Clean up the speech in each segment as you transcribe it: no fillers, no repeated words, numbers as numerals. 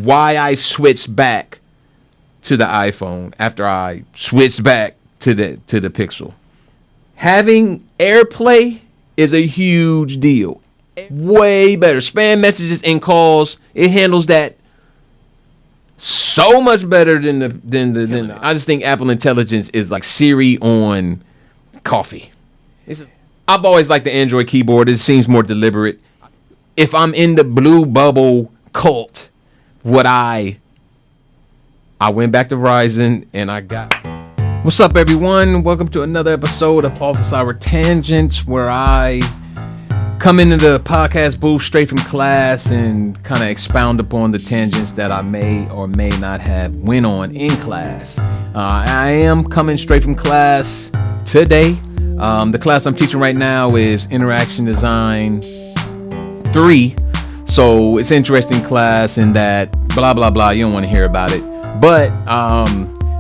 why I switched back to the iPhone after I switched back to the Pixel. Having AIRPLAY is a huge deal. Way better. Spam messages and calls, it handles that so much better than I just think Apple Intelligence is like Siri on coffee. I've always liked the Android keyboard. It seems more deliberate. If I'm in the blue bubble cult, I went back to Verizon and I got. What's up, everyone? Welcome to another episode of Office Hour Tangents, where I come into the podcast booth straight from class and kind of expound upon the tangents that I may or may not have went on in class. I am coming straight from class today. The class I'm teaching right now is Interaction Design 3. So it's an interesting class in that blah, blah, blah. You don't want to hear about it. But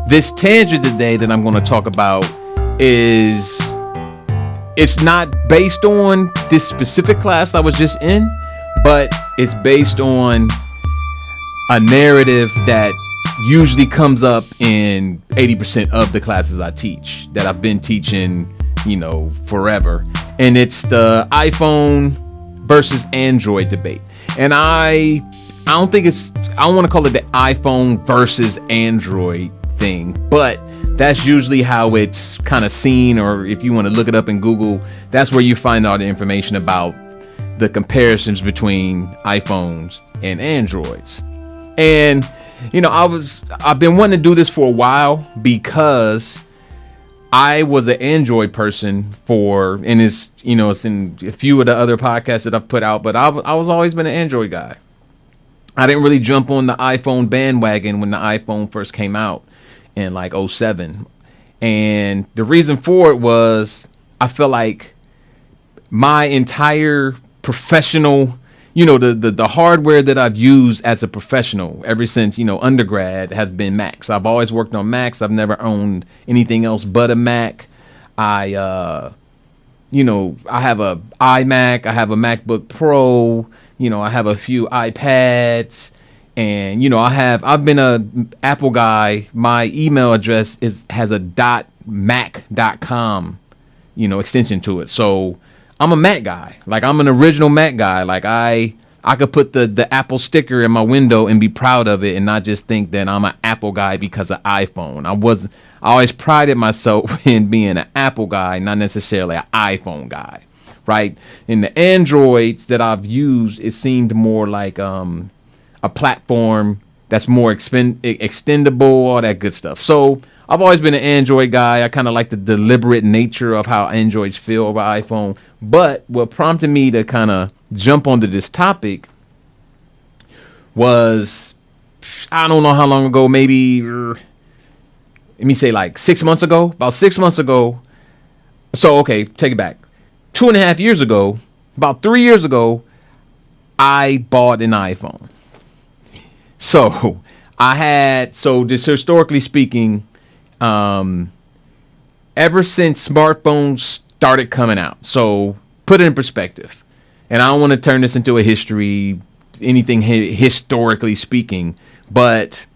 this tangent today that I'm going to talk about it's not based on this specific class I was just in, but it's based on a narrative that usually comes up in 80% of the classes I teach, that I've been teaching, forever. And it's the iPhone versus Android debate. And I don't want to call it the iPhone versus Android thing, but that's usually how it's kind of seen, or if you want to look it up in Google, that's where you find all the information about the comparisons between iPhones and Androids. And I've been wanting to do this for a while because I was an Android person and it's in a few of the other podcasts that I've put out, but I was always been an Android guy. I didn't really jump on the iPhone bandwagon when the iPhone first came out in like 2007. And the reason for it was I felt like my entire professional, the hardware that I've used as a professional ever since, undergrad has been Macs. I've always worked on Macs. I've never owned anything else but a Mac. I have a iMac. I have a MacBook Pro. I have a few iPads. And, I've been a Apple guy. My email address has a .mac.com, extension to it. So I'm a Mac guy. Like, I'm an original Mac guy. Like, I could put the Apple sticker in my window and be proud of it and not just think that I'm an Apple guy because of iPhone. I always prided myself in being an Apple guy, not necessarily an iPhone guy, right? In the Androids that I've used, it seemed more like a platform that's more extendable, all that good stuff. So I've always been an Android guy. I kind of like the deliberate nature of how Androids feel over iPhone. But what prompted me to kind of jump onto this topic was, I don't know how long ago, maybe, let me say like 6 months ago, about 6 months ago. So, okay, take it back. 2.5 years ago, about 3 years ago, I bought an iPhone. So just historically speaking, ever since smartphones started coming out, so put it in perspective, and I don't want to turn this into a anything historically speaking, but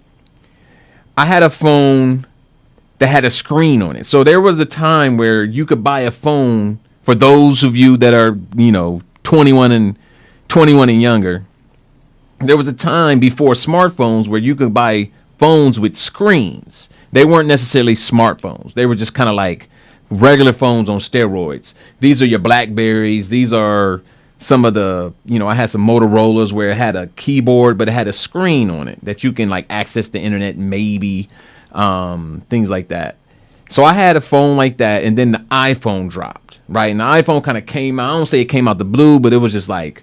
I had a phone that had a screen on it. So there was a time where you could buy a phone, for those of you that are, 21 and younger. There was a time before smartphones where you could buy phones with screens. They weren't necessarily smartphones. They were just kind of like regular phones on steroids. These are your Blackberries. These are some of the, I had some Motorola's where it had a keyboard, but it had a screen on it that you can like access the internet, maybe, things like that. So I had a phone like that, and then the iPhone dropped, right? And the iPhone kind of came out. I don't say it came out the blue, but it was just like,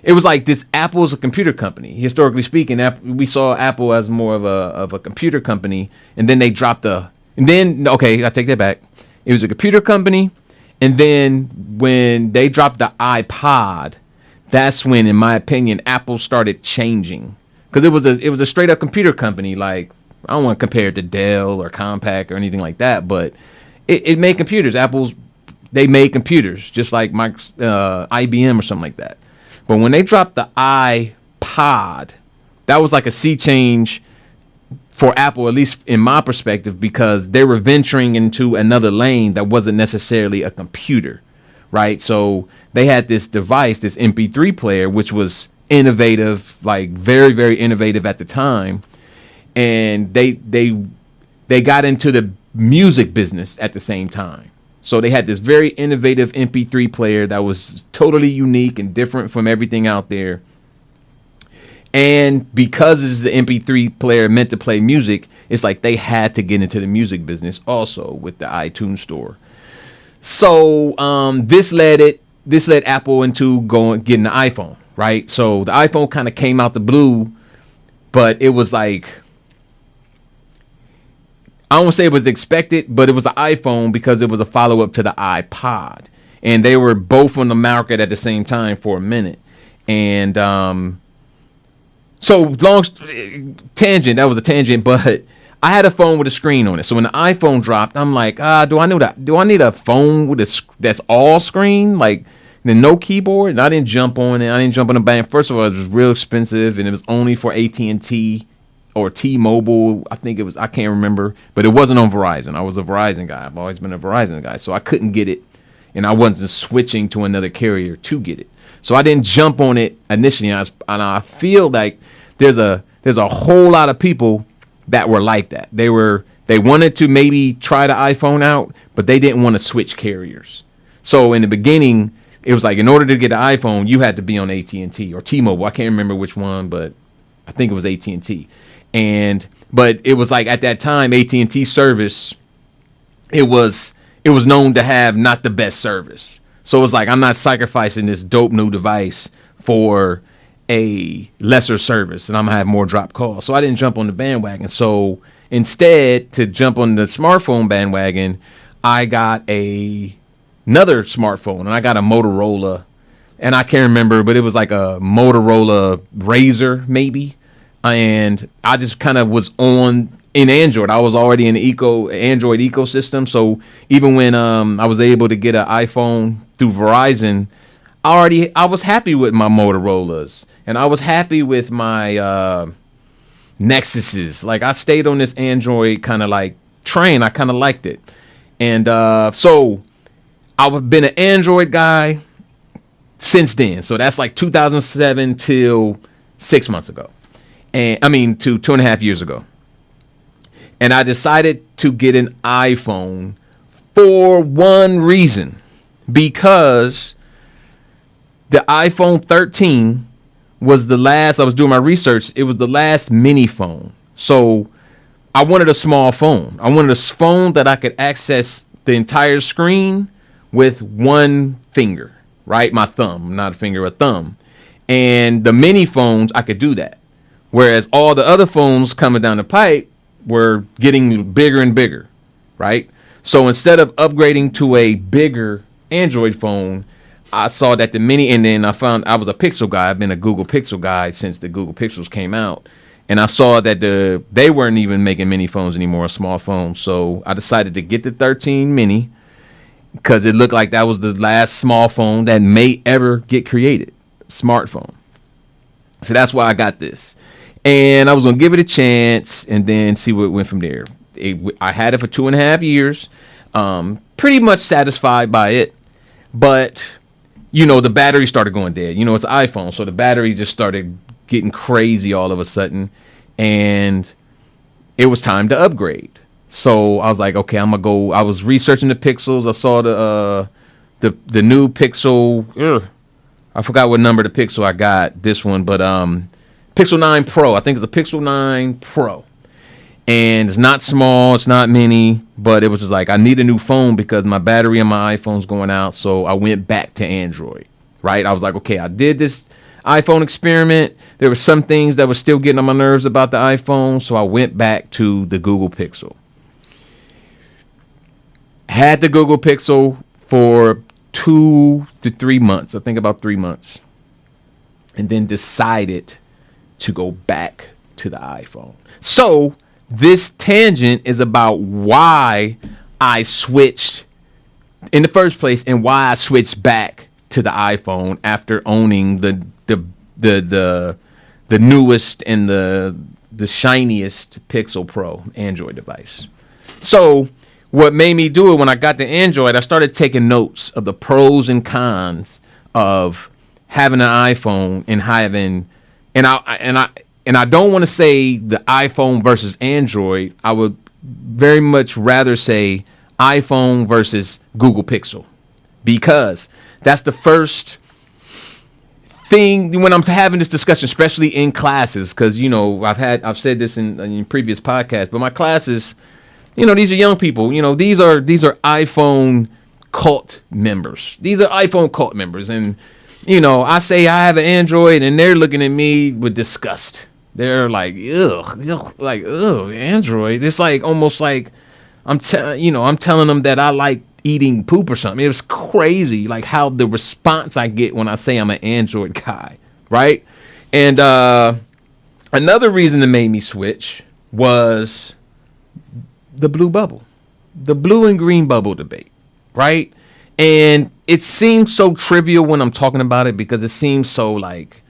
it was like this. Apple is a computer company. Historically speaking, we saw Apple as more of a computer company, and then they dropped I take that back. It was a computer company, and then when they dropped the iPod, that's when, in my opinion, Apple started changing, because it was a straight up computer company. Like, I don't want to compare it to Dell or Compaq or anything like that, but it made computers. They made computers just like IBM or something like that. But when they dropped the iPod, that was like a sea change for Apple, at least in my perspective, because they were venturing into another lane that wasn't necessarily a computer, right? So they had this device, this MP3 player, which was innovative, like very, very innovative at the time. And they got into the music business at the same time. So they had this very innovative MP3 player that was totally unique and different from everything out there. And because this is the MP3 player meant to play music, it's like they had to get into the music business also with the iTunes store. So this led Apple into getting the iPhone, right? So the iPhone kind of came out the blue, but it was like, I don't want to say it was expected, but it was an iPhone because it was a follow-up to the iPod. And they were both on the market at the same time for a minute. And so long tangent, that was a tangent, but I had a phone with a screen on it. So when the iPhone dropped, I'm like, do I need a phone with that's all screen, like no keyboard? And I didn't jump on it. I didn't jump on the band. First of all, it was real expensive, and it was only for AT&T or T-Mobile. I think it was. I can't remember, but it wasn't on Verizon. I was a Verizon guy. I've always been a Verizon guy, so I couldn't get it, and I wasn't switching to another carrier to get it. So I didn't jump on it initially, and I feel like there's a whole lot of people that were like that. They wanted to maybe try the iPhone out, but they didn't want to switch carriers. So in the beginning, it was like in order to get an iPhone, you had to be on AT&T or T-Mobile. I can't remember which one, but I think it was AT&T. But it was like at that time, AT&T service, it was known to have not the best service. So it's like, I'm not sacrificing this dope new device for a lesser service, and I'm gonna have more drop calls. So I didn't jump on the bandwagon. So instead, to jump on the smartphone bandwagon, I got another smartphone, and I got a Motorola, and I can't remember, but it was like a Motorola Razr maybe. And I just kind of was in Android. I was already in the Android ecosystem. So even when I was able to get an iPhone through Verizon, I was happy with my Motorola's, and I was happy with my Nexuses. Like, I stayed on this Android kind of like train. I kind of liked it. And so I've been an Android guy since then. So that's like 2007 till 6 months ago. And I mean, to 2.5 years ago. And I decided to get an iPhone for one reason, because the iPhone 13 was the last. I was doing my research. It was the last mini phone. So I wanted a small phone. I wanted a phone that I could access the entire screen with one finger, right? My thumb, not a finger, a thumb. And the mini phones, I could do that. Whereas all the other phones coming down the pipe were getting bigger and bigger, right? So instead of upgrading to a bigger Android phone, I saw that the mini, and then I found I was a Pixel guy. I've been a Google Pixel guy since the Google Pixels came out. And I saw that they weren't even making mini phones anymore, small phones. So I decided to get the 13 mini because it looked like that was the last small phone that may ever get created, smartphone. So that's why I got this. And I was going to give it a chance and then see what went from there. I had it for 2.5 years. Pretty much satisfied by it. But, the battery started going dead. It's an iPhone, so the battery just started getting crazy all of a sudden. And it was time to upgrade. So I was like, okay, I'm going to go. I was researching the Pixels. I saw the new Pixel. I forgot what number the Pixel I got, this one. But Pixel 9 Pro. I think it's a Pixel 9 Pro. And it's not small, it's not mini, but it was just like, I need a new phone because my battery on my iPhone's going out. So I went back to Android, right? I was like, okay, I did this iPhone experiment. There were some things that were still getting on my nerves about the iPhone. So I went back to the Google Pixel. Had the Google Pixel for 2 to 3 months. I think about 3 months. And then decided to go back to the iPhone. So this tangent is about why I switched in the first place and why I switched back to the iPhone after owning the the newest and the shiniest Pixel Pro Android device. So what made me do it when I got the Android, I started taking notes of the pros and cons of having an iPhone and having, and I don't want to say the iPhone versus Android. I would very much rather say iPhone versus Google Pixel, because that's the first thing when I'm having this discussion, especially in classes, because I've said this in previous podcasts, but my classes, these are young people. These are iPhone cult members. These are iPhone cult members, and I say I have an Android, and they're looking at me with disgust. They're like, ugh, Android. It's like almost like I'm telling them that I like eating poop or something. It was crazy, like how the response I get when I say I'm an Android guy, right? And another reason that made me switch was the blue and green bubble debate, right? And it seems so trivial when I'm talking about it, because it seems so like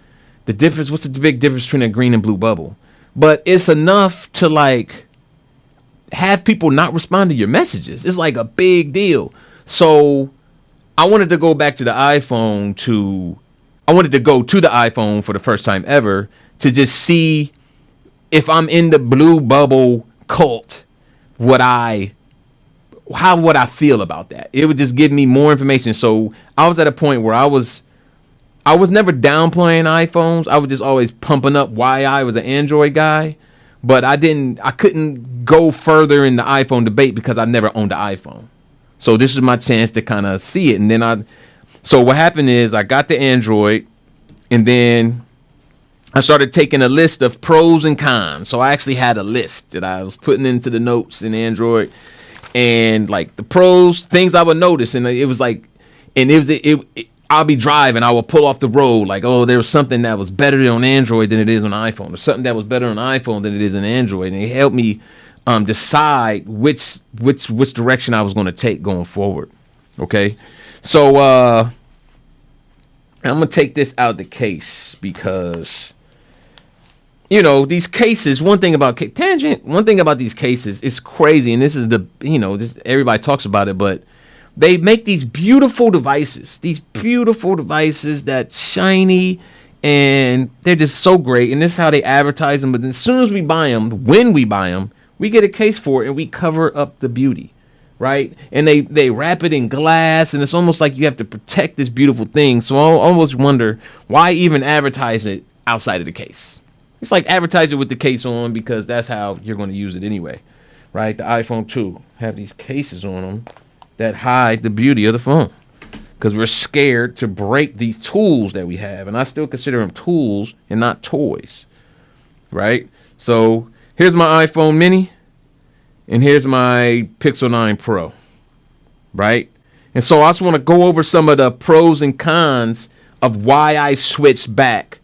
the difference. What's the big difference between a green and blue bubble? But it's enough to like have people not respond to your messages. It's like a big deal. So I wanted to go back to the iPhone I wanted to go to the iPhone for the first time ever to just see if I'm in the blue bubble cult, how would I feel about that? It would just give me more information. So I was at a point where I was never downplaying iPhones. I was just always pumping up why I was an Android guy. But I couldn't go further in the iPhone debate because I never owned an iPhone. So this is my chance to kind of see it. And then so what happened is I got the Android, and then I started taking a list of pros and cons. So I actually had a list that I was putting into the notes in Android, and like the pros, things I would notice. And it was like, and I'll be driving, I will pull off the road like, oh, there was something that was better on Android than it is on iPhone, or something that was better on iPhone than it is on Android, and it helped me decide which direction I was going to take going forward. Okay, so I'm gonna take this out of the case because these cases. One thing about these cases is crazy, and this is this everybody talks about it, but they make these beautiful devices that shiny, and they're just so great. And this is how they advertise them. But then as soon as we buy them, when we buy them, we get a case for it and we cover up the beauty, right? And they wrap it in glass, and it's almost like you have to protect this beautiful thing. So I almost wonder, why even advertise it outside of the case? It's like advertise it with the case on, because that's how you're going to use it anyway, right? The iPhone 2 have these cases on them that hide the beauty of the phone, because we're scared to break these tools that we have. And I still consider them tools and not toys, right? So here's my iPhone mini, and here's my Pixel 9 Pro, right? And so I just want to go over some of the pros and cons of why I switched back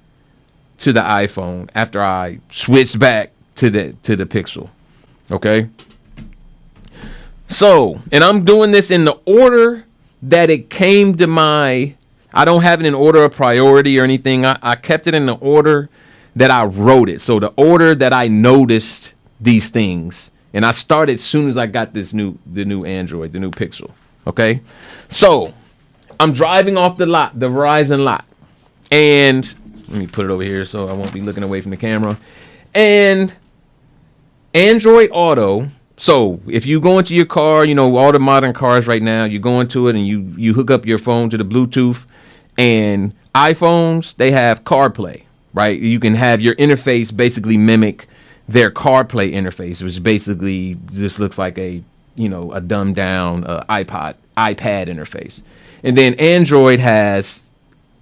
to the iPhone after I switched back to the Pixel, okay? So, and I'm doing this in the order that it came to I don't have it in order of priority or anything. I kept it in the order that I wrote it. So the order that I noticed these things. And I started as soon as I got the new Android, the new Pixel. Okay. So I'm driving off the Verizon lot. And let me put it over here so I won't be looking away from the camera. And Android Auto. So if you go into your car, all the modern cars right now, you go into it and you hook up your phone to the Bluetooth, and iPhones, they have CarPlay, right? You can have your interface basically mimic their CarPlay interface, which basically just looks like a dumbed down iPad interface. And then Android has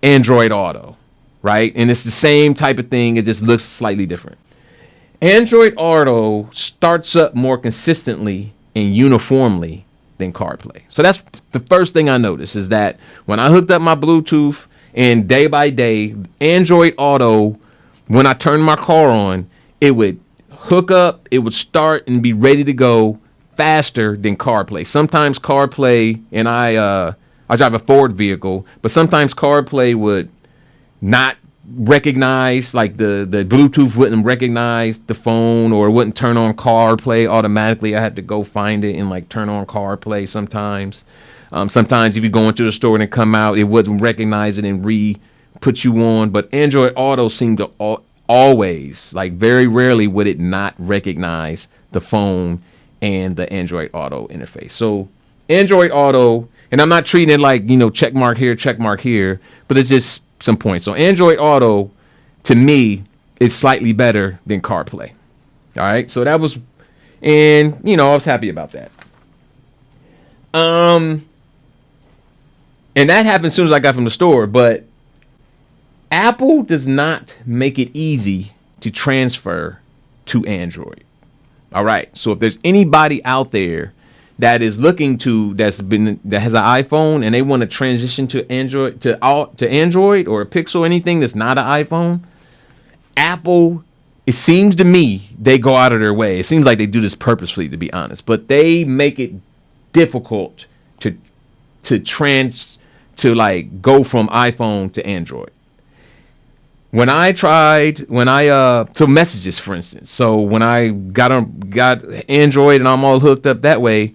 Android Auto, right? And it's the same type of thing. It just looks slightly different. Android Auto starts up more consistently and uniformly than CarPlay. So that's the first thing I noticed, is that when I hooked up my Bluetooth, and day by day, Android Auto, when I turned my car on, it would hook up, it would start and be ready to go faster than CarPlay. Sometimes CarPlay, and I drive a Ford vehicle, but sometimes CarPlay would not recognize, like the Bluetooth wouldn't recognize the phone, or it wouldn't turn on CarPlay automatically. I had to go find it and like turn on CarPlay sometimes. Sometimes if you go into the store and it come out, it wouldn't recognize it and put you on. But Android Auto seemed to always, like very rarely would it not recognize the phone and the Android Auto interface. So Android Auto, and I'm not treating it like, check mark here, but it's just some points. So Android Auto, to me, is slightly better than CarPlay. All right, so that was, and I was happy about that. And that happened as soon as I got from the store. But Apple does not make it easy to transfer to Android. All right, so if there's anybody out there that is looking that has an iPhone and they want to transition to Android, to Android or a Pixel, anything that's not an iPhone, Apple, it seems to me, they go out of their way. It seems like they do this purposefully, to be honest, but they make it difficult to go from iPhone to Android. So messages, for instance. So when I got Android and I'm all hooked up that way,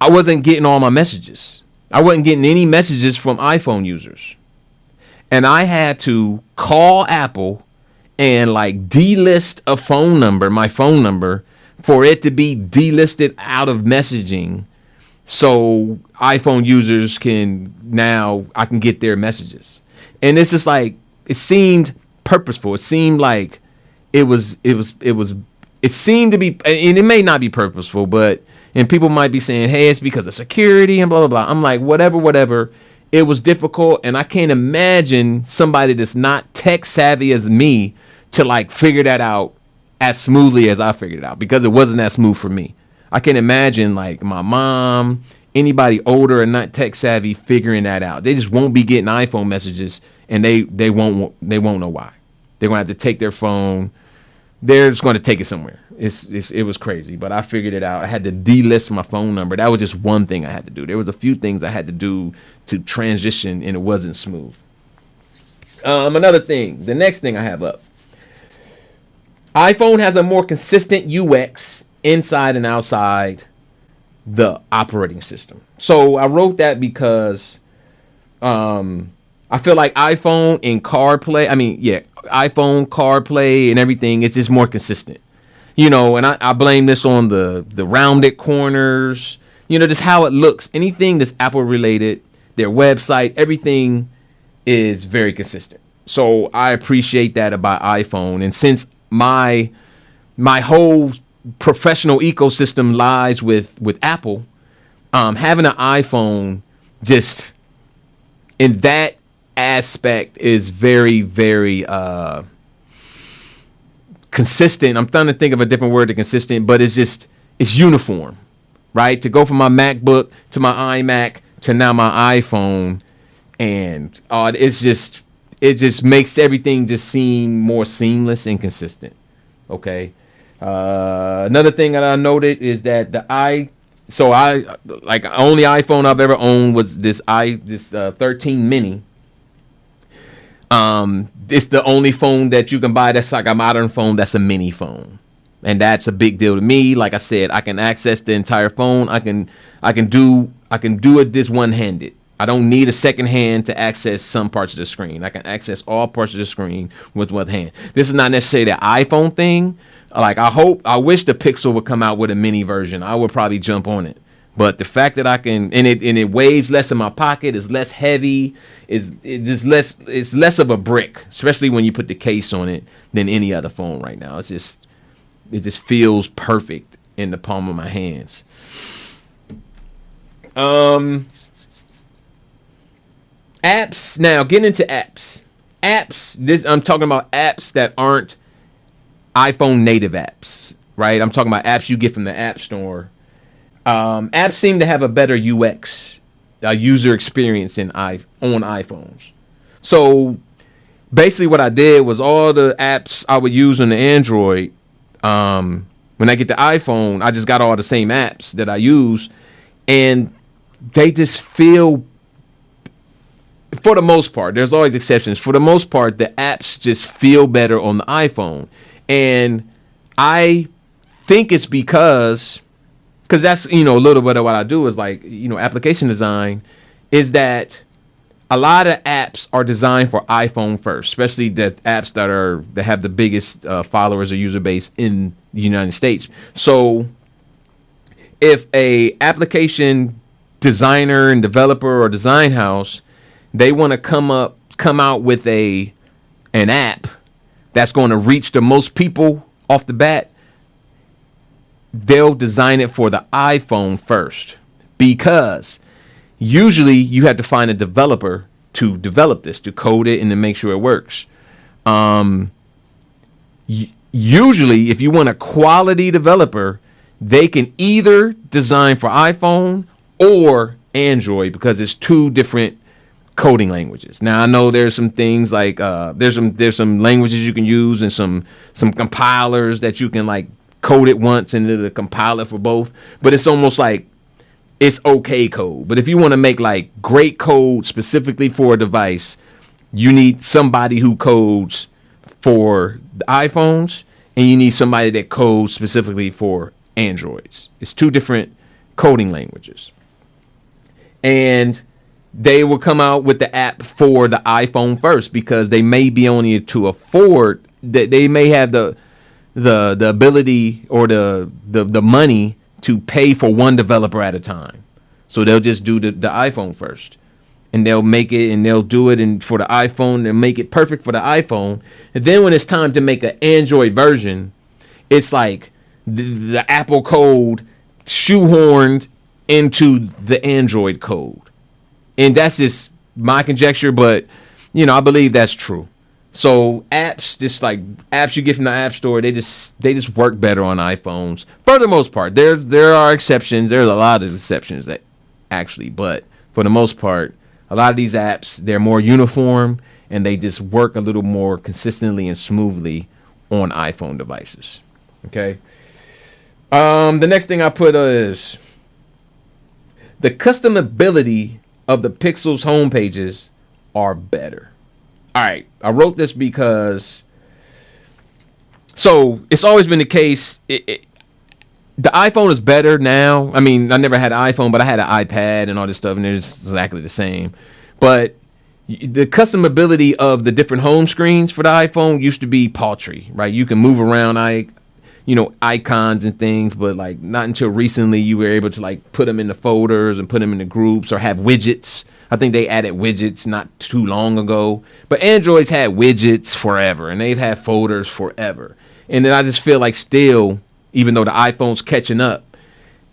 I wasn't getting all my messages. I wasn't getting any messages from iPhone users. And I had to call Apple and like delist my phone number, for it to be delisted out of messaging. So iPhone users I can get their messages. And it's just like, it seemed purposeful. It seemed like it seemed to be, and it may not be purposeful, and people might be saying, hey, it's because of security and blah, blah, blah. I'm like, whatever. It was difficult, and I can't imagine somebody that's not tech savvy as me to like figure that out as smoothly as I figured it out, because it wasn't that smooth for me. I can imagine like my mom, anybody older and not tech savvy figuring that out. They just won't be getting iPhone messages, and they won't know why. They're gonna have to take their phone. They're just going to take it somewhere. It was crazy, but I figured it out. I had to delist my phone number. That was just one thing I had to do. There was a few things I had to do to transition, and it wasn't smooth. Another thing, the next thing I have up. iPhone has a more consistent UX inside and outside the operating system. So I wrote that because I feel like iPhone and iPhone, CarPlay, and everything, it's just more consistent. And I blame this on the rounded corners, just how it looks. Anything that's Apple related, their website, everything is very consistent. So I appreciate that about iPhone. And since my whole professional ecosystem lies with Apple, having an iPhone just in that aspect is very, very consistent. I'm trying to think of a different word to consistent, but it's uniform, right? To go from my MacBook to my iMac to now my iPhone, and it just makes everything just seem more seamless and consistent. Okay. Another thing that I noted is that only iPhone I've ever owned was this 13 mini. It's the only phone that you can buy that's like a modern phone that's a mini phone, and that's a big deal to me. Like I said, I can access the entire phone. I can do it this one-handed. I don't need a second hand to access some parts of the screen. I can access all parts of the screen with one hand. This is not necessarily the iPhone thing. Like I wish the Pixel would come out with a mini version. I would probably jump on it. But the fact that I can, and it weighs less in my pocket, is less heavy, it's less of a brick, especially when you put the case on it, than any other phone right now. It just feels perfect in the palm of my hands. Apps. Now, getting into apps. I'm talking about apps that aren't iPhone native apps, right? I'm talking about apps you get from the App Store. Apps seem to have a better UX, user experience on iPhones. So basically what I did was all the apps I would use on the Android, when I get the iPhone, I just got all the same apps that I use, and they just feel for the most part, there's always exceptions. For the most part, the apps just feel better on the iPhone. And I think it's because that's, a little bit of what I do is like, application design is that a lot of apps are designed for iPhone first, especially the apps that have the biggest followers or user base in the United States. So if a application designer and developer or design house, they want to come out with an app that's going to reach the most people off the bat, they'll design it for the iPhone first, because usually you have to find a developer to develop this, to code it and to make sure it works. Usually, if you want a quality developer, they can either design for iPhone or Android, because it's two different coding languages. Now I know there's some things like there's some languages you can use and some compilers that you can like code it once and it'll compile it for both, but it's almost like it's okay code. But if you want to make like great code specifically for a device, you need somebody who codes for the iPhones and you need somebody that codes specifically for Androids. It's two different coding languages. And they will come out with the app for the iPhone first, because they may be only to afford that, they may have the ability or the money to pay for one developer at a time. So they'll just do the iPhone first, and they'll make it and they'll do it, and for the iPhone they'll make it perfect for the iPhone. And then when it's time to make an Android version, it's like the Apple code shoehorned into the Android code. And that's just my conjecture, but I believe that's true. So apps, just like apps you get from the App Store, they just work better on iPhones for the most part. There are exceptions. There's a lot of exceptions that actually, but for the most part, a lot of these apps, they're more uniform and they just work a little more consistently and smoothly on iPhone devices. Okay. The next thing I put is the customability of the Pixel's homepages are better. All right, I wrote this because it's always been the case. The iPhone is better now. I mean, I never had an iPhone, but I had an iPad and all this stuff, and it's exactly the same. But the customability of the different home screens for the iPhone used to be paltry, right? You can move around icons and things, but like not until recently you were able to like put them in the folders and put them in the groups, or have widgets. I think they added widgets not too long ago, but Android's had widgets forever, and they've had folders forever. And then I just feel like still, even though the iPhone's catching up,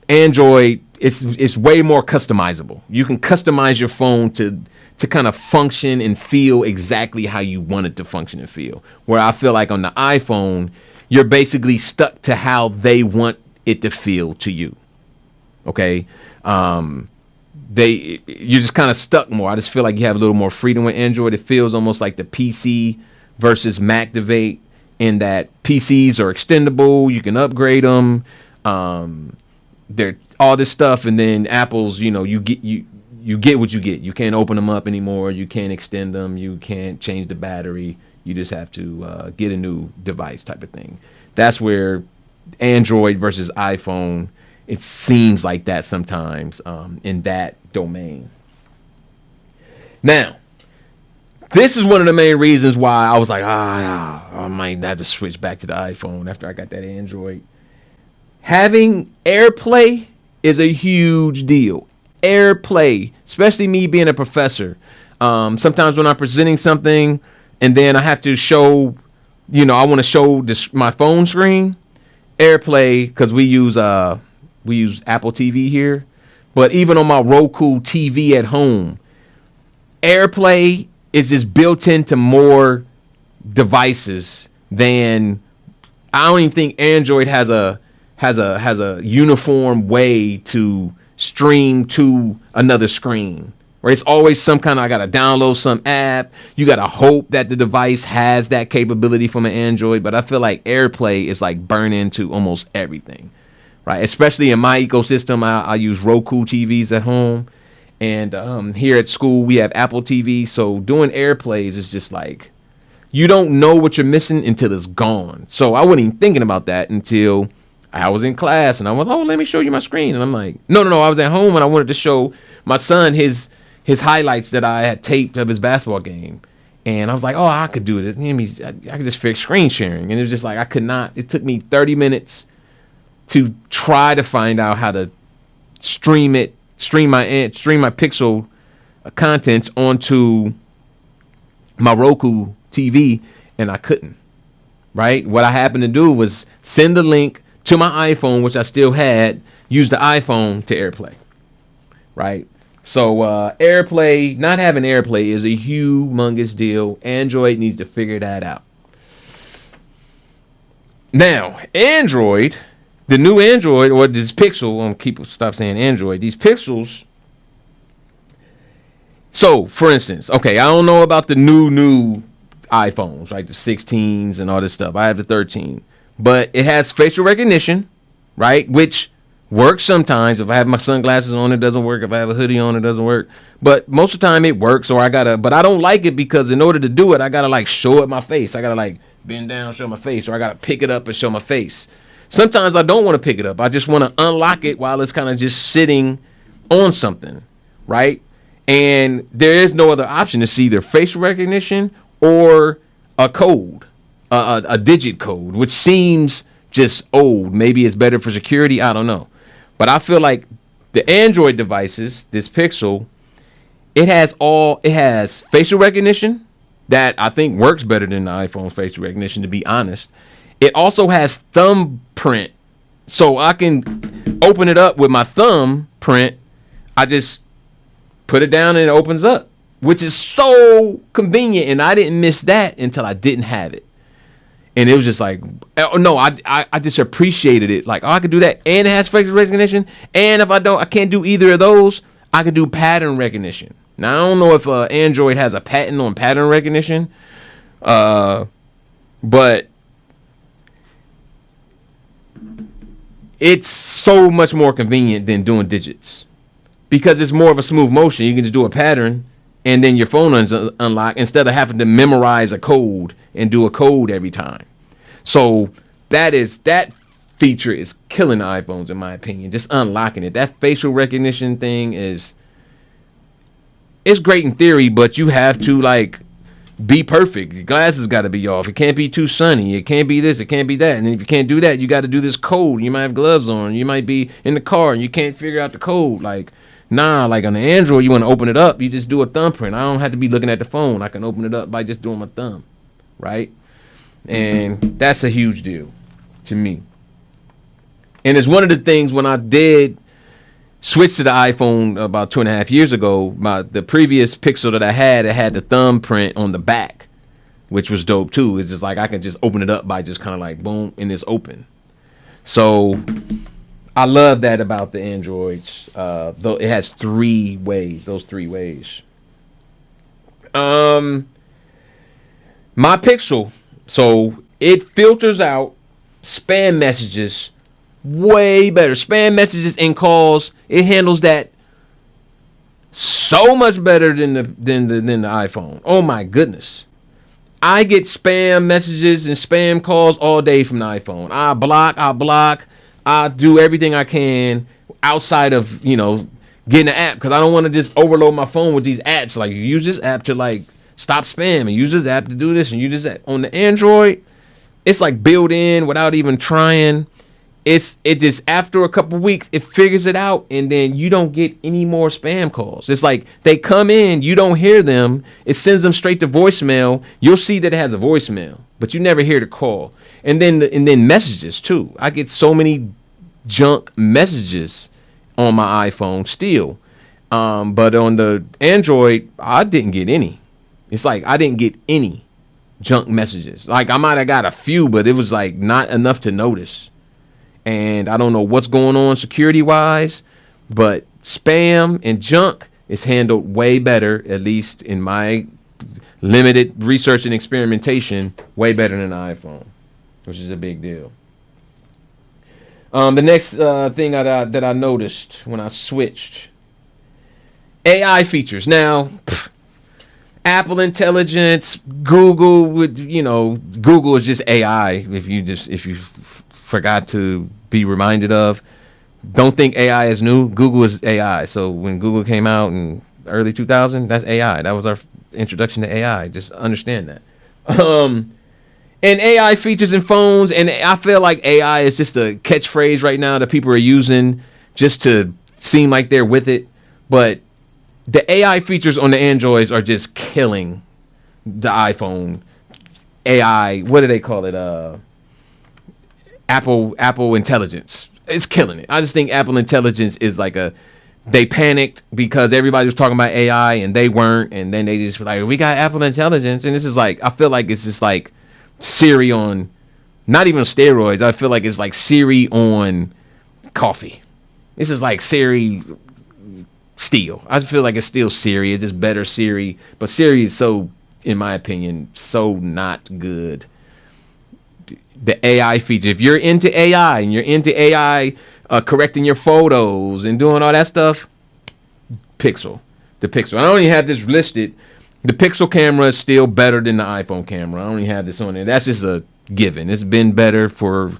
Android it's way more customizable. You can customize your phone to kind of function and feel exactly how you want it to function and feel. Where I feel like on the iPhone, you're basically stuck to how they want it to feel to you. Okay? You're just kind of stuck more. I just feel like you have a little more freedom with Android. It feels almost like the PC versus Mac debate, in that PCs are extendable. You can upgrade them. They're all this stuff, and then Apple's, you get what you get. You can't open them up anymore. You can't extend them. You can't change the battery. You just have to get a new device type of thing. That's where Android versus iPhone, it seems like that sometimes in that domain. Now, this is one of the main reasons why I was like, I might have to switch back to the iPhone after I got that Android. Having AirPlay is a huge deal. AirPlay, especially me being a professor. Sometimes when I'm presenting something, and then I have to show, I want to show my phone screen. AirPlay, because we use Apple TV here, but even on my Roku TV at home, AirPlay is just built into more devices than, I don't even think Android has a uniform way to stream to another screen. Right? It's always some kind of, I got to download some app. You got to hope that the device has that capability from an Android. But I feel like AirPlay is like burned into almost everything. Right? Especially in my ecosystem, I use Roku TVs at home. And here at school we have Apple TV, so doing AirPlays is just like you don't know what you're missing until it's gone. So I wasn't even thinking about that until I was in class, and I was, oh, let me show you my screen. And I'm like, no, I was at home and I wanted to show my son his highlights that I had taped of his basketball game. And I was like, oh, I could do it. I could just fix screen sharing. And it was just like, I could not. It took me 30 minutes to try to find out how to stream my Pixel contents onto my Roku TV, and I couldn't. Right? What I happened to do was send the link to my iPhone, which I still had, use the iPhone to AirPlay. Right? So AirPlay, not having AirPlay is a humongous deal. Android needs to figure that out. Now, Android, the new Android, or this Pixel, stop saying Android, these Pixels. So, for instance, okay, I don't know about the new iPhones, right? The 16s and all this stuff. I have the 13. But it has facial recognition, right? Which works sometimes. If I have my sunglasses on, it doesn't work. If I have a hoodie on, it doesn't work. But most of the time it works, but I don't like it because in order to do it, I gotta like show it my face. I gotta like bend down, show my face, or I gotta pick it up and show my face. Sometimes I don't want to pick it up. I just want to unlock it while it's kind of just sitting on something, right? And there is no other option. It's either facial recognition or a code, a digit code, which seems just old. Maybe it's better for security. I don't know. But I feel like the Android devices, this Pixel, it has facial recognition that I think works better than the iPhone's facial recognition, to be honest. It also has thumbprint. So I can open it up with my thumbprint. I just put it down and it opens up, which is so convenient. And I didn't miss that until I didn't have it. And it was just like, oh, no, I just appreciated it. Like, oh, I could do that. And it has facial recognition. And if I can't do either of those, I could do pattern recognition. Now, I don't know if Android has a patent on pattern recognition. But it's so much more convenient than doing digits. Because it's more of a smooth motion. You can just do a pattern and then your phone unlock instead of having to memorize a code and do a code every time. So that feature is killing the iPhones, in my opinion. Just unlocking it. That facial recognition thing it's great in theory, but you have to like be perfect. Your glasses got to be off. It can't be too sunny. It can't be this. It can't be that. And if you can't do that, you got to do this code. You might have gloves on. You might be in the car and you can't figure out the code. Like, nah, like on the Android, you want to open it up, you just do a thumbprint. I don't have to be looking at the phone. I can open it up by just doing my thumb, right? And that's a huge deal to me. And it's one of the things when I did switch to the iPhone about 2.5 years ago, the previous Pixel that I had, it had the thumbprint on the back, which was dope too. It's just like I can just open it up by just kind of like boom, and it's open. So I love that about the Androids. Though it has those 3 ways. My Pixel, so it filters out spam messages way better. Spam messages and calls, it handles that so much better than the iPhone. Oh my goodness. I get spam messages and spam calls all day from the iPhone. I block. I do everything I can outside of, getting an app, because I don't want to just overload my phone with these apps. Like, you use this app to like stop spam, and use this app to do this, and use this app. On the Android, it's like built in without even trying. It just, after a couple weeks, it figures it out, and then you don't get any more spam calls. It's like they come in, you don't hear them, it sends them straight to voicemail. You'll see that it has a voicemail, but you never hear the call. And then messages too. I get so many junk messages on my iPhone still. But on the Android, I didn't get any. It's like I didn't get any junk messages. Like, I might have got a few, but it was like not enough to notice. And I don't know what's going on security wise, but spam and junk is handled way better, at least in my limited research and experimentation, way better than the iPhone, which is a big deal. The next thing that I noticed when I switched, AI features. Now, Apple Intelligence, Google would, Google is just AI. If you forgot to be reminded of, don't think AI is new. Google is AI. So when Google came out in early 2000, that's AI. That was our introduction to AI. Just understand that. And AI features in phones, and I feel like AI is just a catchphrase right now that people are using just to seem like they're with it. But the AI features on the Androids are just killing the iPhone. AI, what do they call it? Apple Intelligence. It's killing it. I just think Apple Intelligence is like they panicked because everybody was talking about AI and they weren't, and then they just were like, we got Apple Intelligence, and this is like, I feel like it's just like Siri on, not even steroids. I feel like it's like Siri on coffee. This is like Siri still. I feel like it's still Siri. It's just better Siri. But Siri is so, in my opinion, so not good. The AI feature. If you're into AI and you're into AI correcting your photos and doing all that stuff, the Pixel. I don't even have this listed. The Pixel camera is still better than the iPhone camera. I don't even have this on there. That's just a given. It's been better for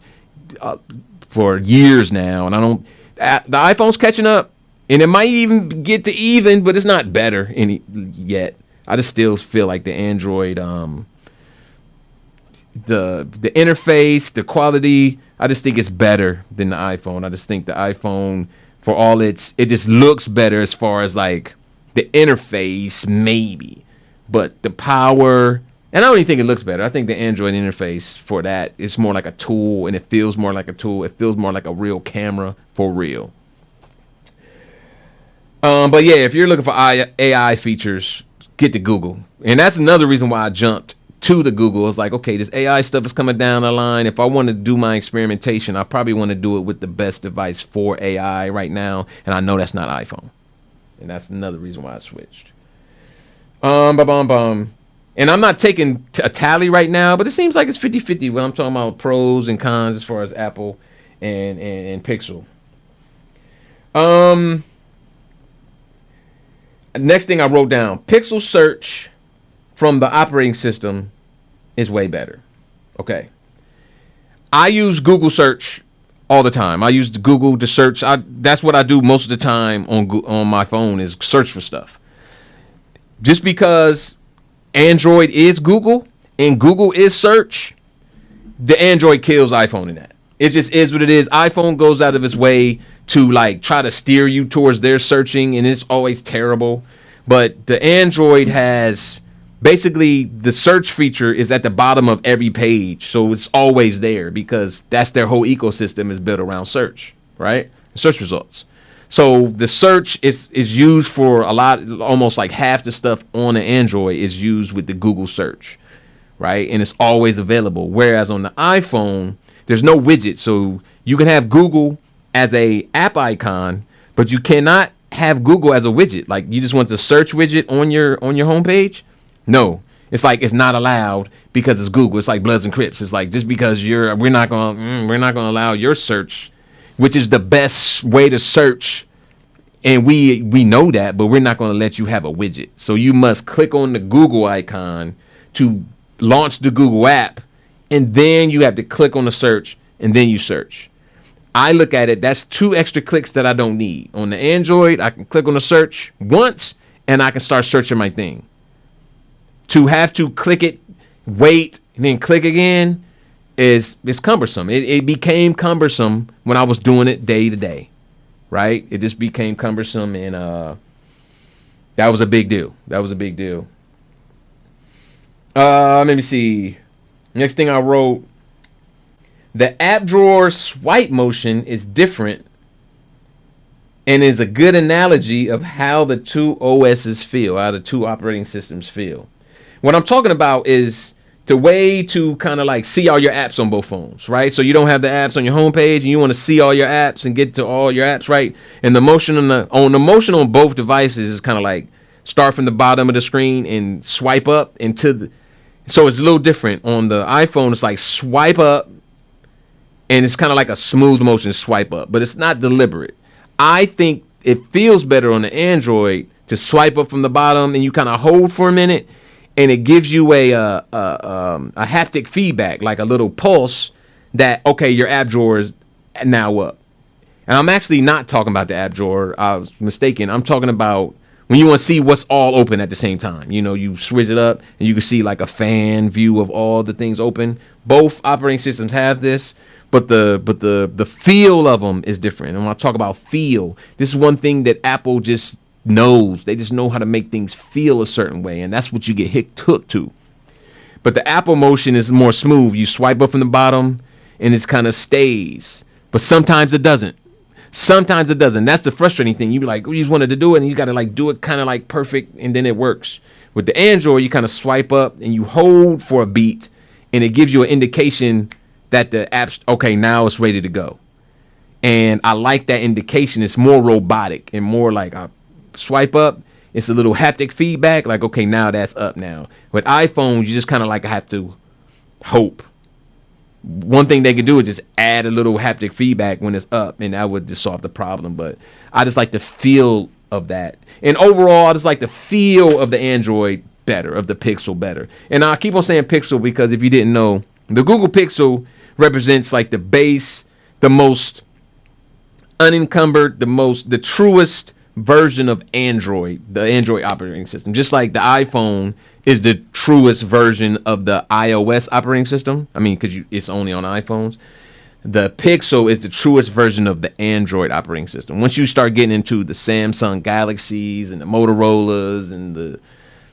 years now, and the iPhone's catching up. And it might even get to even, but it's not better yet. I just still feel like the Android, the interface, the quality, I just think it's better than the iPhone. I just think the iPhone, for all it just looks better as far as like the interface, maybe. But the power, and I don't even think it looks better. I think the Android interface for that is more like a tool, and it feels more like a tool. It feels more like a real camera for real. But yeah, if you're looking for AI features, get to Google. And that's another reason why I jumped to the Google. It's like, okay, this AI stuff is coming down the line. If I want to do my experimentation, I probably want to do it with the best device for AI right now. And I know that's not iPhone. And that's another reason why I switched. And I'm not taking a tally right now, but it seems like it's 50-50 when I'm talking about pros and cons as far as Apple and Pixel. Next thing I wrote down, Pixel search from the operating system is way better. Okay. I use Google search all the time. I use Google to search. That's what I do most of the time on my phone is search for stuff. Just because Android is Google and Google is search, the Android kills iPhone in that. It just is what it is. iPhone goes out of its way to like try to steer you towards their searching, and it's always terrible. But the Android has basically the search feature is at the bottom of every page, so it's always there because that's their whole ecosystem is built around search, right? Search results. So the search is used for a lot, almost like half the stuff on the Android is used with the Google search, right? And it's always available. Whereas on the iPhone, there's no widget, so you can have Google as a app icon, but you cannot have Google as a widget. Like you just want the search widget on your homepage. No, it's like it's not allowed because it's Google. It's like Bloods and Crips. It's like just because we're not gonna allow your search, which is the best way to search, and we know that, but we're not gonna let you have a widget. So you must click on the Google icon to launch the Google app, and then you have to click on the search, and then you search. I look at it, that's 2 extra clicks that I don't need. On the Android, I can click on the search once, and I can start searching my thing. To have to click it, wait, and then click again is cumbersome. It became cumbersome when I was doing it day to day, right? It just became cumbersome, and that was a big deal. Let me see. Next thing I wrote, the app drawer swipe motion is different and is a good analogy of how the 2 OSs feel, how the 2 operating systems feel. What I'm talking about is the way to kind of like see all your apps on both phones, right? So you don't have the apps on your homepage and you want to see all your apps and get to all your apps, right? And the motion on both devices is kind of like start from the bottom of the screen and swipe up so it's a little different. On the iPhone, it's like swipe up, and it's kind of like a smooth motion swipe up, but it's not deliberate. I think it feels better on the Android to swipe up from the bottom, and you kind of hold for a minute, and it gives you a haptic feedback, like a little pulse that, okay, your app drawer is now up. And I'm actually not talking about the app drawer. I was mistaken. I'm talking about when you want to see what's all open at the same time. You know, you switch it up and you can see like a fan view of all the things open. Both operating systems have this, but the feel of them is different. And when I talk about feel, this is one thing that Apple just knows. They just know how to make things feel a certain way, and that's what you get hooked to. But the Apple motion is more smooth. You swipe up from the bottom and it kind of stays, but sometimes it doesn't. Sometimes it doesn't. That's the frustrating thing. You like, you just wanted to do it, and you got to like do it kind of like perfect, and then it works. With the Android, you kind of swipe up and you hold for a beat, and it gives you an indication that the app's okay. Now it's ready to go, and I like that indication. It's more robotic and more like I swipe up. It's a little haptic feedback. Like, okay, now that's up now. With iPhones, you just kind of like have to hope. One thing they can do is just add a little haptic feedback when it's up, and that would just solve the problem. But I just like the feel of that. And overall, I just like the feel of the Android better, of the Pixel better. And I keep on saying Pixel because if you didn't know, the Google Pixel represents like the base, the most unencumbered, the truest version of Android, the Android operating system. Just like the iPhone is the truest version of the iOS operating system. I mean, because it's only on iPhones. The Pixel is the truest version of the Android operating system. Once you start getting into the Samsung Galaxies and the Motorola's and the,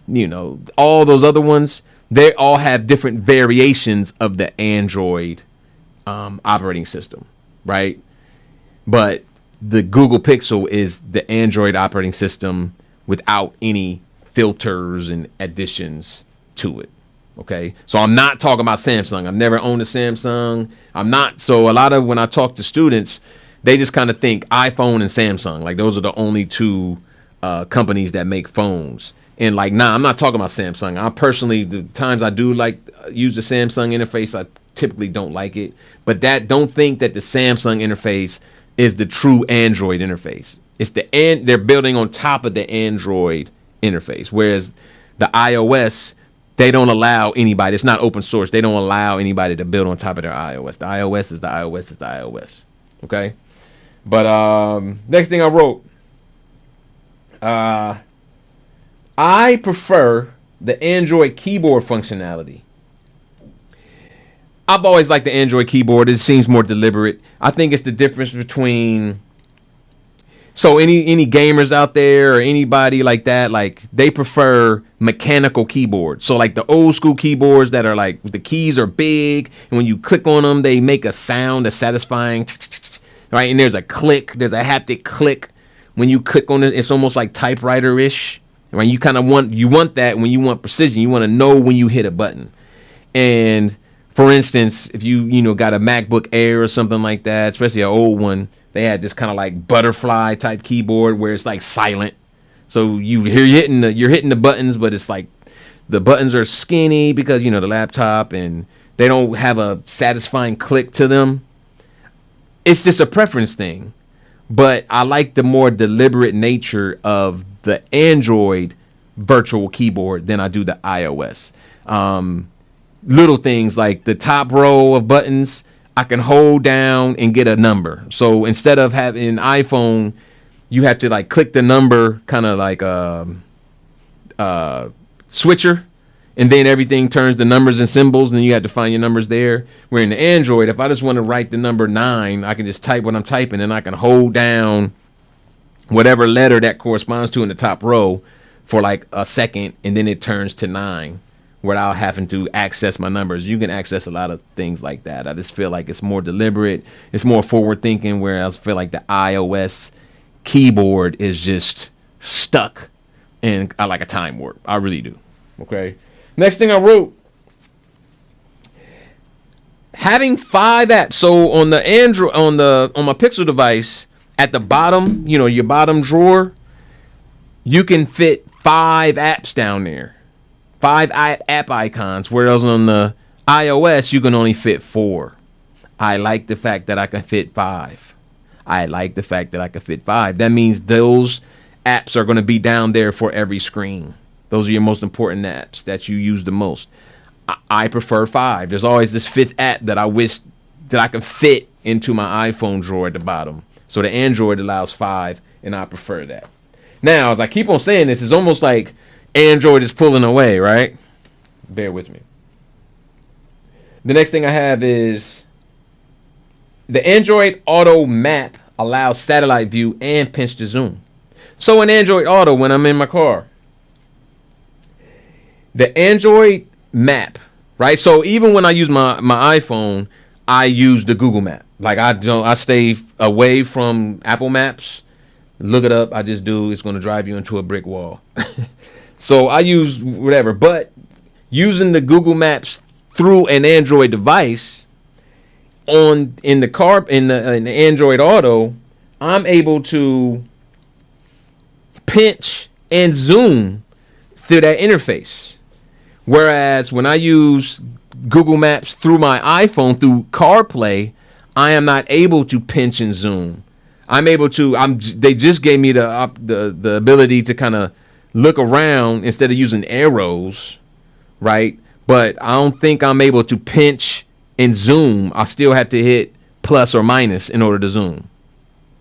you know, all those other ones, they all have different variations of the Android operating system, right? But the Google Pixel is the Android operating system without any filters and additions to it. Okay, so I'm not talking about Samsung. I've never owned a Samsung. I'm not. So a lot of when I talk to students, they just kind of think iPhone and Samsung, like those are the only two companies that make phones. And like, nah, I'm not talking about Samsung. I personally, the times I do like use the Samsung interface, I typically don't like it. But don't think that the Samsung interface is the true Android interface. It's they're building on top of the Android interface, whereas the iOS, they don't allow anybody. It's not open source. They don't allow anybody to build on top of their iOS. The iOS is the iOS is the iOS. Okay, but next thing I wrote, I prefer the Android keyboard functionality. I've always liked the Android keyboard. It seems more deliberate. I think it's the difference between. So any gamers out there or anybody like that, like they prefer mechanical keyboards. So like the old school keyboards that are like the keys are big, and when you click on them, they make a sound that's satisfying, right? And there's a click, there's a haptic click when you click on it. It's almost like typewriter-ish, right? You kind of want that when you want precision. You want to know when you hit a button. And for instance, if you got a MacBook Air or something like that, especially an old one. They had this kind of like butterfly type keyboard where it's like silent. So you're hitting the buttons, but it's like the buttons are skinny because, the laptop, and they don't have a satisfying click to them. It's just a preference thing. But I like the more deliberate nature of the Android virtual keyboard than I do the iOS. Little things like the top row of buttons, I can hold down and get a number. So instead of having an iPhone, you have to like click the number, kind of like a switcher, and then everything turns to numbers and symbols, and then you have to find your numbers there. Where in the Android, if I just want to write the number 9, I can just type what I'm typing, and I can hold down whatever letter that corresponds to in the top row for like a second, and then it turns to 9. Without having to access my numbers. You can access a lot of things like that. I just feel like it's more deliberate. It's more forward thinking, whereas I feel like the iOS keyboard is just stuck and I like a time warp. I really do. Okay. Next thing I wrote, having 5 apps. So on the Android, on my Pixel device, at the bottom, your bottom drawer, you can fit 5 apps down there. 5 app icons, whereas on the iOS, you can only fit 4. I like the fact that I can fit 5. That means those apps are going to be down there for every screen. Those are your most important apps that you use the most. I prefer 5. There's always this 5th app that I wish that I could fit into my iPhone drawer at the bottom. So the Android allows 5, and I prefer that. Now, as I keep on saying this, it's almost like Android is pulling away, right? Bear with me. The next thing I have is the Android Auto Map allows satellite view and pinch to zoom. So in Android Auto, when I'm in my car, the Android Map, right? So even when I use my iPhone, I use the Google Map. Like I stay away from Apple Maps. Look it up. I just do. It's going to drive you into a brick wall. So I use whatever. But using the Google Maps through an Android device in the Android Auto, I'm able to pinch and zoom through that interface. Whereas when I use Google Maps through my iPhone through CarPlay, I am not able to pinch and zoom. I'm able to. They just gave me the ability to kind of look around instead of using arrows, right? But I don't think I'm able to pinch and zoom. I still have to hit plus or minus in order to zoom,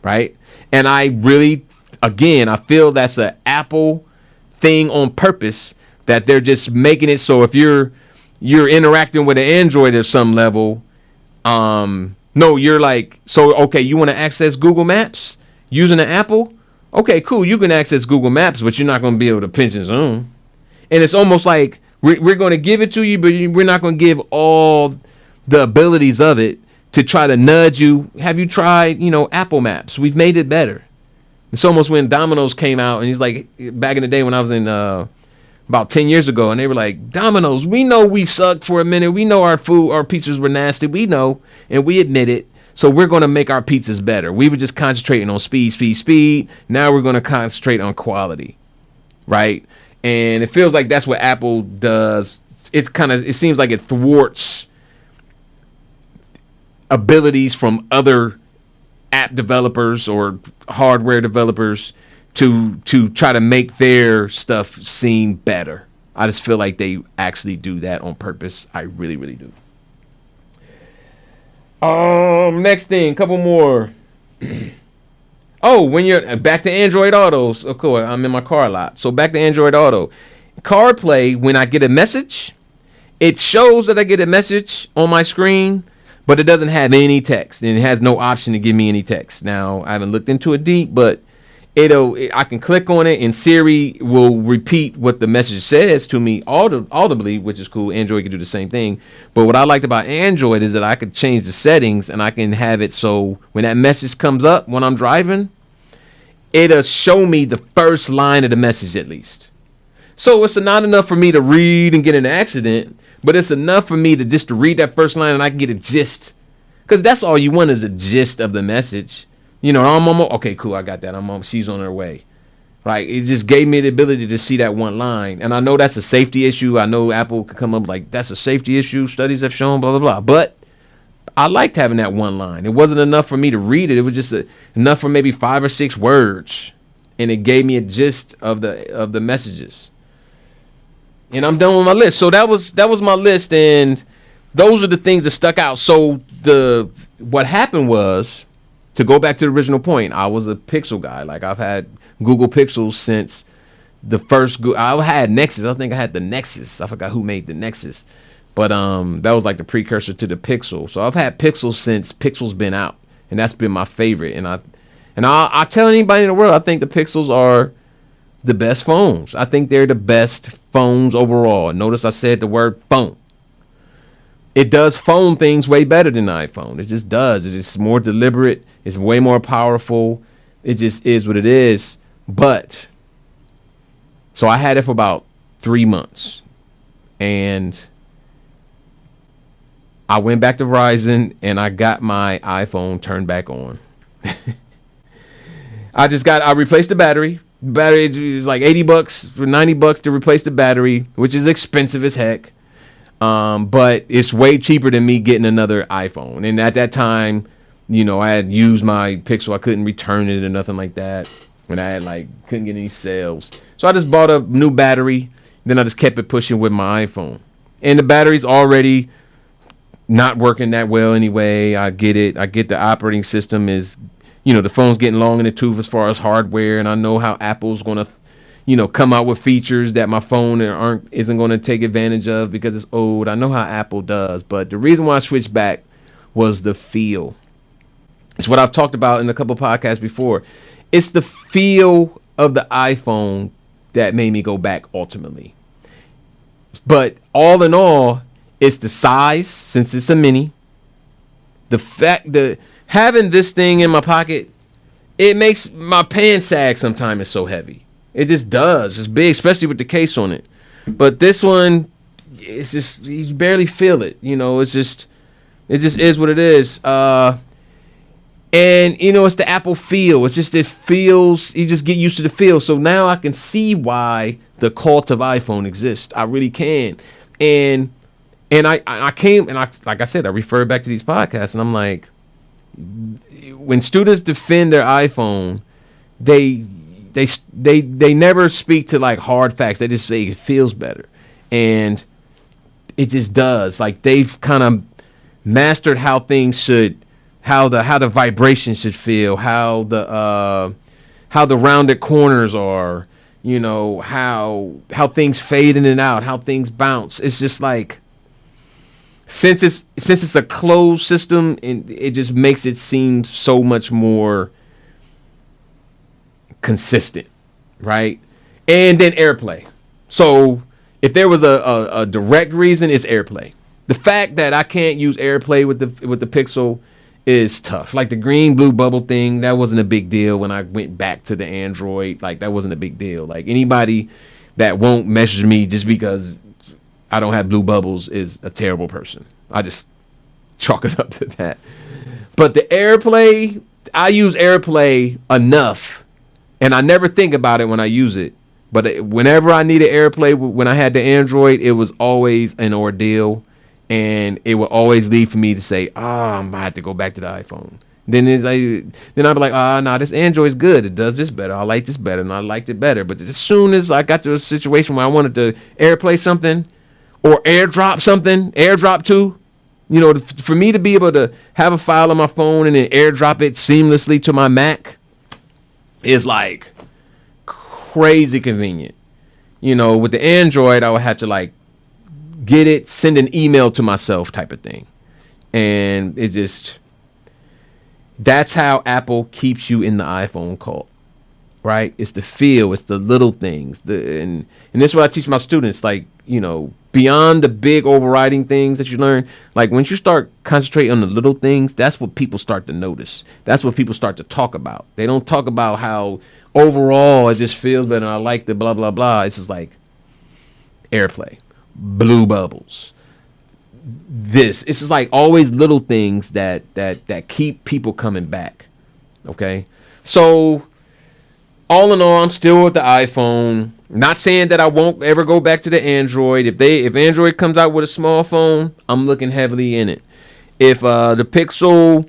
right? And I really, again, I feel that's an Apple thing on purpose, that they're just making it so if you're interacting with an Android at some level, no, you're like, so, okay, you want to access Google Maps using an Apple? Okay, cool. You can access Google Maps, but you're not going to be able to pinch and zoom. And it's almost like we're going to give it to you, but we're not going to give all the abilities of it to try to nudge you. Have you tried, Apple Maps? We've made it better. It's almost when Domino's came out, and he's like, back in the day when I was in about 10 years ago, and they were like, Domino's, we know we sucked for a minute. We know our pizzas were nasty. We know, and we admit it. So we're going to make our pizzas better. We were just concentrating on speed. Now we're going to concentrate on quality, right? And it feels like that's what Apple does. It seems like it thwarts abilities from other app developers or hardware developers to try to make their stuff seem better. I just feel like they actually do that on purpose. I really, really do. Next thing, a couple more. Oh, when you're back to Android Autos, of course, I'm in my car a lot. So back to Android Auto. CarPlay, when I get a message, it shows that I get a message on my screen, but it doesn't have any text, and it has no option to give me any text. Now, I haven't looked into it deep, but I can click on it, and Siri will repeat what the message says to me audibly, which is cool. Android can do the same thing. But what I liked about Android is that I could change the settings, and I can have it so when that message comes up when I'm driving, it'll show me the first line of the message at least. So it's not enough for me to read and get in an accident, but it's enough for me to read that first line, and I can get a gist. Because that's all you want, is a gist of the message. I'm okay, cool, I got that. She's on her way. Right? It just gave me the ability to see that one line. And I know that's a safety issue. I know Apple could come up like, that's a safety issue. Studies have shown, blah, blah, blah. But I liked having that one line. It wasn't enough for me to read it. It was just enough for maybe 5 or 6 words. And it gave me a gist of the messages. And I'm done with my list. So that was my list. And those are the things that stuck out. So what happened was, to go back to the original point, I was a Pixel guy. Like, I've had Google Pixels since the first. I had Nexus. I think I had the Nexus. I forgot who made the Nexus, but that was like the precursor to the Pixel. So I've had Pixels since Pixel's been out, and that's been my favorite. And I tell anybody in the world, I think the Pixels are the best phones. I think they're the best phones overall. Notice I said the word phone. It does phone things way better than the iPhone. It just does. It's just more deliberate. It's way more powerful. It just is what it is. But, so I had it for about 3 months. And I went back to Verizon and I got my iPhone turned back on. I replaced the battery. Battery is like $80 or $90 to replace the battery, which is expensive as heck. But it's way cheaper than me getting another iPhone. And at that time, I had used my Pixel. I couldn't return it or nothing like that. when I had like couldn't get any sales. So I just bought a new battery. Then I just kept it pushing with my iPhone. And the battery's already not working that well anyway. I get it. I get the operating system is, the phone's getting long in the tooth as far as hardware. And I know how Apple's going to, come out with features that my phone isn't going to take advantage of because it's old. I know how Apple does. But the reason why I switched back was the feel. It's what I've talked about in a couple podcasts before. It's the feel of the iPhone that made me go back ultimately. But all in all, it's the size, since it's a mini. The fact that having this thing in my pocket, it makes my pants sag sometimes. It's so heavy. It just does. It's big, especially with the case on it. But this one, it's just, you barely feel it. It just is what it is. And, it's the Apple feel. It feels, you just get used to the feel. So now I can see why the cult of iPhone exists. I really can. And I came, and like I said, I refer back to these podcasts, and I'm like, when students defend their iPhone, they never speak to like hard facts. They just say it feels better. And it just does. Like they've kind of mastered how things should, how the vibration should feel, how the rounded corners are, how things fade in and out, how things bounce. It's just like, since it's a closed system, and it just makes it seem so much more consistent, right? And then AirPlay. So if there was a direct reason, it's AirPlay. The fact that I can't use AirPlay with the Pixel is tough. Like the green blue bubble thing, that wasn't a big deal when I went back to the Android. Like that wasn't a big deal. Like anybody that won't message me just because I don't have blue bubbles is a terrible person. I just chalk it up to that. But the AirPlay, I use AirPlay enough, and I never think about it when I use it. But whenever I needed AirPlay, when I had the Android, it was always an ordeal. And it would always lead for me to say, I'm about to have to go back to the iPhone. Then I'd be like, no, this Android's good. It does this better. I like this better, and I liked it better. But as soon as I got to a situation where I wanted to AirPlay something or AirDrop something, AirDrop 2, for me to be able to have a file on my phone and then AirDrop it seamlessly to my Mac is like crazy convenient. With the Android, I would have to like get it, send an email to myself type of thing. And it's just, that's how Apple keeps you in the iPhone cult, right? It's the feel, it's the little things. And this is what I teach my students, like, beyond the big overriding things that you learn, like once you start concentrating on the little things, that's what people start to notice. That's what people start to talk about. They don't talk about how overall it just feels better and I like the blah, blah, blah. It's just like AirPlay. Blue bubbles. It's just like always little things that keep people coming back. Okay, so all in all, I'm still with the iPhone. Not saying that I won't ever go back to the Android. If Android comes out with a small phone, I'm looking heavily in it. If the Pixel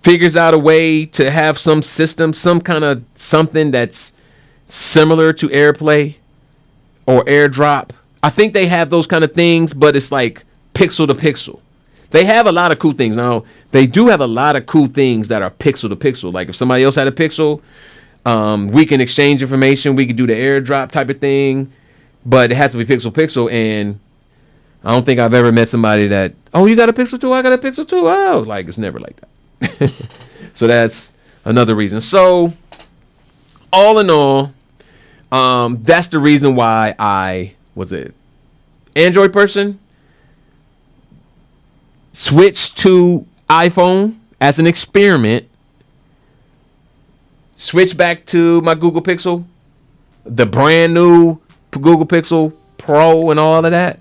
figures out a way to have some system, some kind of something that's similar to AirPlay or AirDrop. I think they have those kind of things, but it's like pixel to pixel. They have a lot of cool things. Now, they do have a lot of cool things that are pixel to pixel. Like if somebody else had a Pixel, we can exchange information. We can do the AirDrop type of thing, but it has to be pixel pixel. And I don't think I've ever met somebody that, you got a Pixel too? I got a Pixel too? Oh, like it's never like that. So that's another reason. So all in all, that's the reason why I was an Android person, switched to iPhone as an experiment, switched back to my Google Pixel, the brand new Google Pixel Pro and all of that.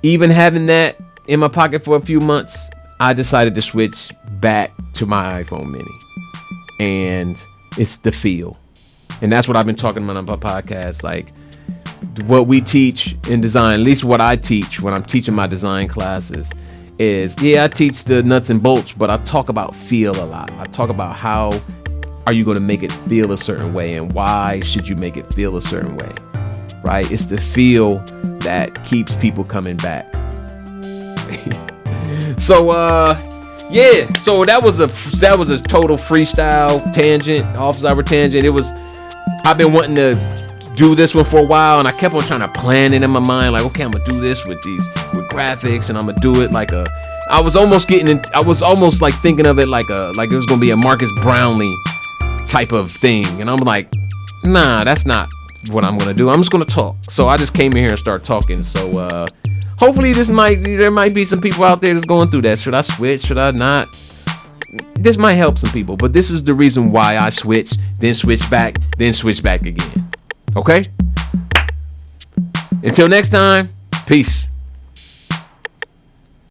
Even having that in my pocket for a few months, I decided to switch back to my iPhone mini. And it's the feel. And that's what I've been talking about on my podcast. Like, what we teach in design, at least what I teach when I'm teaching my design classes, is I teach the nuts and bolts, but I talk about feel a lot. I talk about how are you going to make it feel a certain way, and why should you make it feel a certain way? Right? It's the feel that keeps people coming back. So yeah, so that was a total freestyle tangent, office hour tangent. I've been wanting to do this one for a while, and I kept on trying to plan it in my mind, like, okay, I'm gonna do this with graphics, and I'm gonna do it like I was almost like thinking of it like it was gonna be a Marcus Brownlee type of thing, and I'm like, nah, that's not what I'm gonna do. I'm just gonna talk. So I just came in here and started talking. So hopefully there might be some people out there that's going through that. Should I switch? Should I not? This might help some people, but this is the reason why I switch, then switch back, then switch back again. Okay? Until next time, peace.